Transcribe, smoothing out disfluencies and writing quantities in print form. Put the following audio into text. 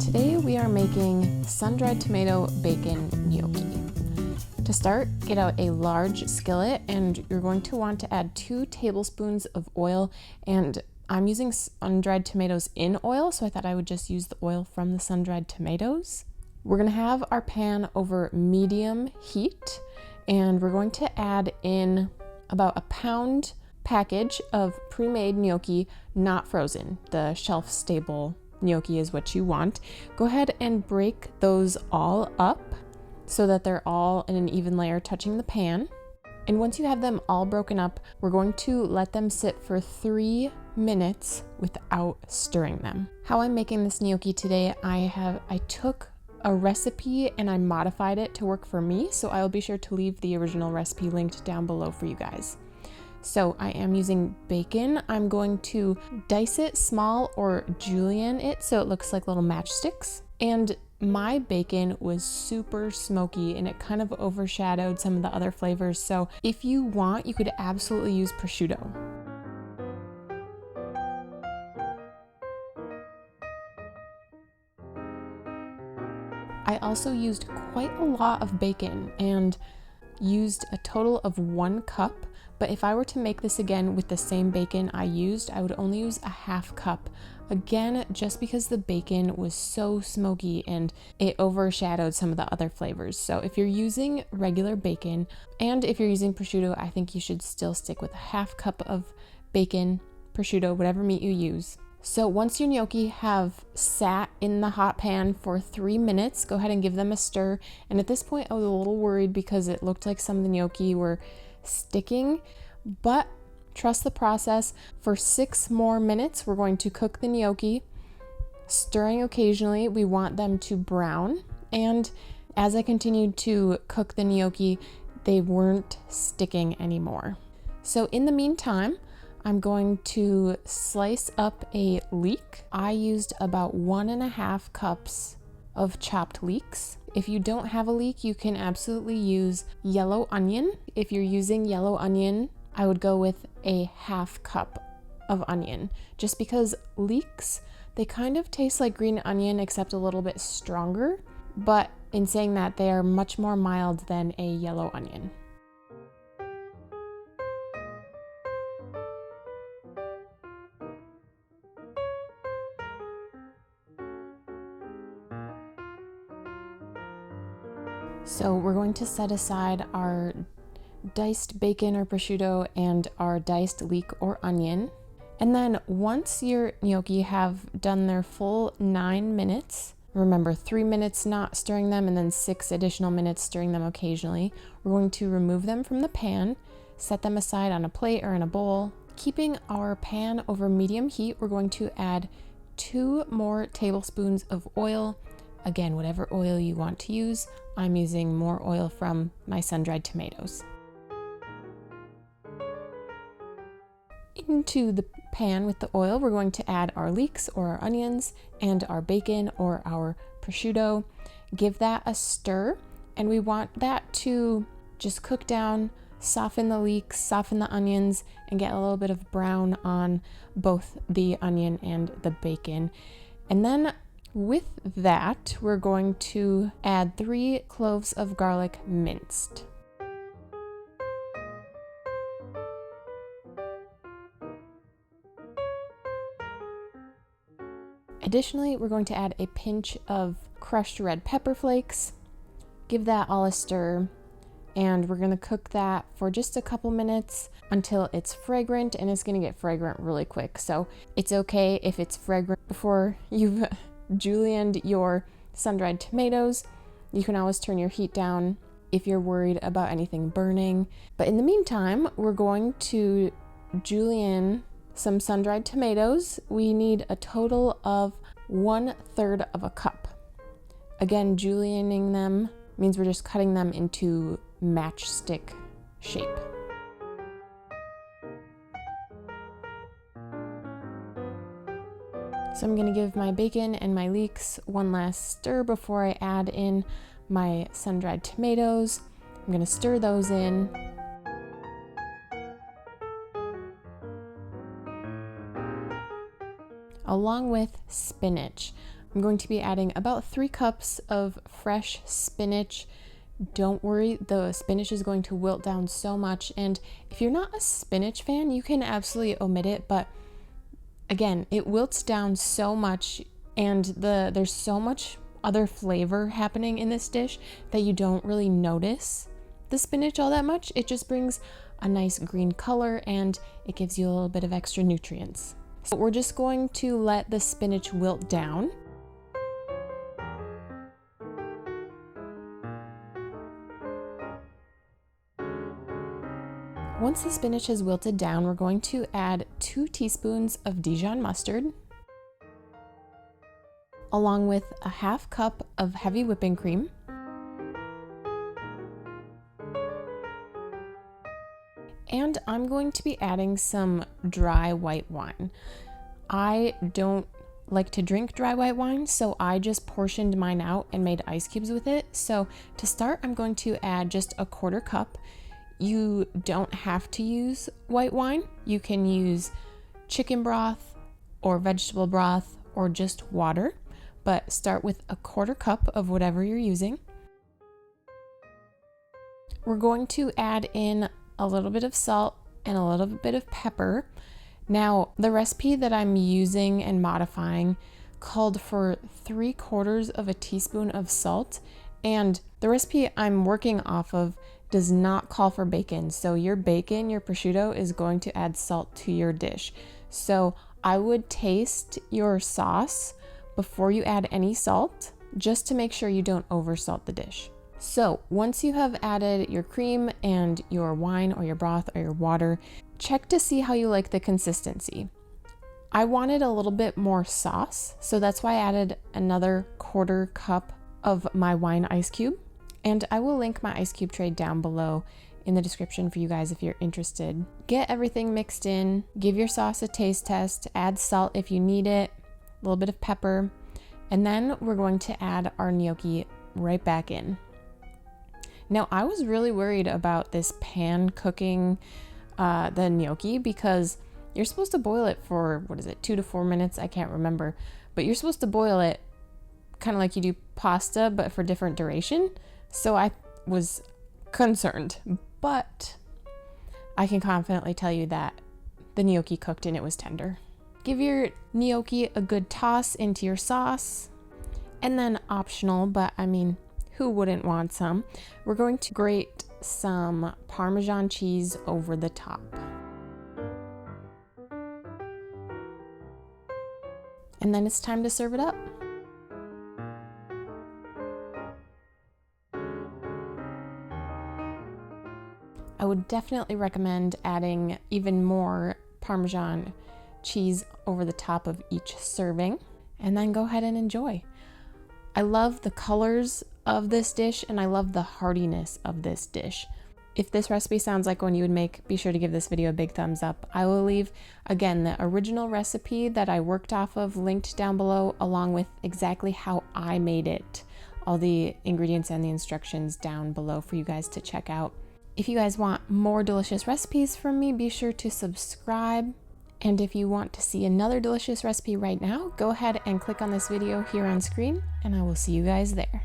Today we are making sun-dried tomato bacon gnocchi. To start, get out a large skillet and you're going to want to add 2 tablespoons of oil, and I'm using sun-dried tomatoes in oil, so I thought I would just use the oil from the sun-dried tomatoes. We're going to have our pan over medium heat and we're going to add in about a pound package of pre-made gnocchi, not frozen. The shelf-stable gnocchi is what you want. Go ahead and break those all up so that they're all in an even layer touching the pan. And once you have them all broken up, we're going to let them sit for 3 minutes without stirring them. How I'm making this gnocchi today, I took a recipe and I modified it to work for me, so I'll be sure to leave the original recipe linked down below for you guys. So I am using bacon. I'm going to dice it small or julienne it so it looks like little matchsticks. And my bacon was super smoky and it kind of overshadowed some of the other flavors. So if you want, you could absolutely use prosciutto. I also used quite a lot of bacon and used a total of 1 cup. But if I were to make this again with the same bacon I used, I would only use a 1/2 cup. Again, just because the bacon was so smoky and it overshadowed some of the other flavors. So if you're using regular bacon and if you're using prosciutto, I think you should still stick with a 1/2 cup of bacon, prosciutto, whatever meat you use. So once your gnocchi have sat in the hot pan for 3 minutes, go ahead and give them a stir. And at this point, I was a little worried because it looked like some of the gnocchi were sticking, but trust the process. For 6 more minutes, we're going to cook the gnocchi, stirring occasionally. We want them to brown. And as I continued to cook the gnocchi, they weren't sticking anymore. So in the meantime, I'm going to slice up a leek. I used about 1.5 cups of chopped leeks. If you don't have a leek, you can absolutely use yellow onion. If you're using yellow onion, I would go with a 1/2 cup of onion, just because leeks, they kind of taste like green onion except a little bit stronger, but in saying that, they are much more mild than a yellow onion. So we're going to set aside our diced bacon or prosciutto and our diced leek or onion. And then once your gnocchi have done their full 9 minutes, remember 3 minutes not stirring them and then 6 additional minutes stirring them occasionally, we're going to remove them from the pan, set them aside on a plate or in a bowl. Keeping our pan over medium heat, we're going to add 2 more tablespoons of oil. Again, whatever oil you want to use. I'm using more oil from my sun-dried tomatoes. Into the pan with the oil, we're going to add our leeks or our onions and our bacon or our prosciutto. Give that a stir, and we want that to just cook down, soften the leeks, soften the onions, and get a little bit of brown on both the onion and the bacon. And then with that, we're going to add 3 cloves of garlic minced. Additionally, we're going to add a pinch of crushed red pepper flakes. Give that all a stir, and we're going to cook that for just a couple minutes until it's fragrant, and it's going to get fragrant really quick. So it's okay if it's fragrant before you've julienned your sun-dried tomatoes. You can always turn your heat down if you're worried about anything burning. But in the meantime, we're going to julienne some sun-dried tomatoes. We need a total of 1/3 of a cup. Again, julienning them means we're just cutting them into matchstick shape. So I'm going to give my bacon and my leeks one last stir before I add in my sun-dried tomatoes. I'm going to stir those in. along with spinach. I'm going to be adding about 3 cups of fresh spinach. Don't worry, the spinach is going to wilt down so much, and if you're not a spinach fan, you can absolutely omit it, but again, it wilts down so much, and there's so much other flavor happening in this dish that you don't really notice the spinach all that much. It just brings a nice green color and it gives you a little bit of extra nutrients. So we're just going to let the spinach wilt down. Once the spinach has wilted down, we're going to add 2 teaspoons of Dijon mustard, along with a half cup of heavy whipping cream, and I'm going to be adding some dry white wine. I don't like to drink dry white wine, so I just portioned mine out and made ice cubes with it. So to start, I'm going to add just a 1/4 cup. You don't have to use white wine. You can use chicken broth or vegetable broth or just water, but start with a 1/4 cup of whatever you're using. We're going to add in a little bit of salt and a little bit of pepper. Now, the recipe that I'm using and modifying called for 3/4 of a teaspoon of salt, and the recipe I'm working off of does not call for bacon. So your bacon, your prosciutto, is going to add salt to your dish. So I would taste your sauce before you add any salt, just to make sure you don't oversalt the dish. So once you have added your cream and your wine or your broth or your water, check to see how you like the consistency. I wanted a little bit more sauce, so that's why I added another 1/4 cup of my wine ice cube. And I will link my ice cube tray down below in the description for you guys if you're interested. Get everything mixed in, give your sauce a taste test, add salt if you need it, a little bit of pepper, and then we're going to add our gnocchi right back in. Now, I was really worried about this pan cooking the gnocchi because you're supposed to boil it for, 2 to 4 minutes? I can't remember. But you're supposed to boil it kind of like you do pasta, but for different duration. So I was concerned, but I can confidently tell you that the gnocchi cooked and it was tender. Give your gnocchi a good toss into your sauce, and then optional, but I mean, who wouldn't want some? We're going to grate some Parmesan cheese over the top. And then it's time to serve it up. I would definitely recommend adding even more Parmesan cheese over the top of each serving, and then go ahead and enjoy. I love the colors of this dish, and I love the heartiness of this dish. If this recipe sounds like one you would make, be sure to give this video a big thumbs up. I will leave, again, the original recipe that I worked off of linked down below, along with exactly how I made it. All the ingredients and the instructions down below for you guys to check out. If you guys want more delicious recipes from me, be sure to subscribe. And if you want to see another delicious recipe right now, go ahead and click on this video here on screen, and I will see you guys there.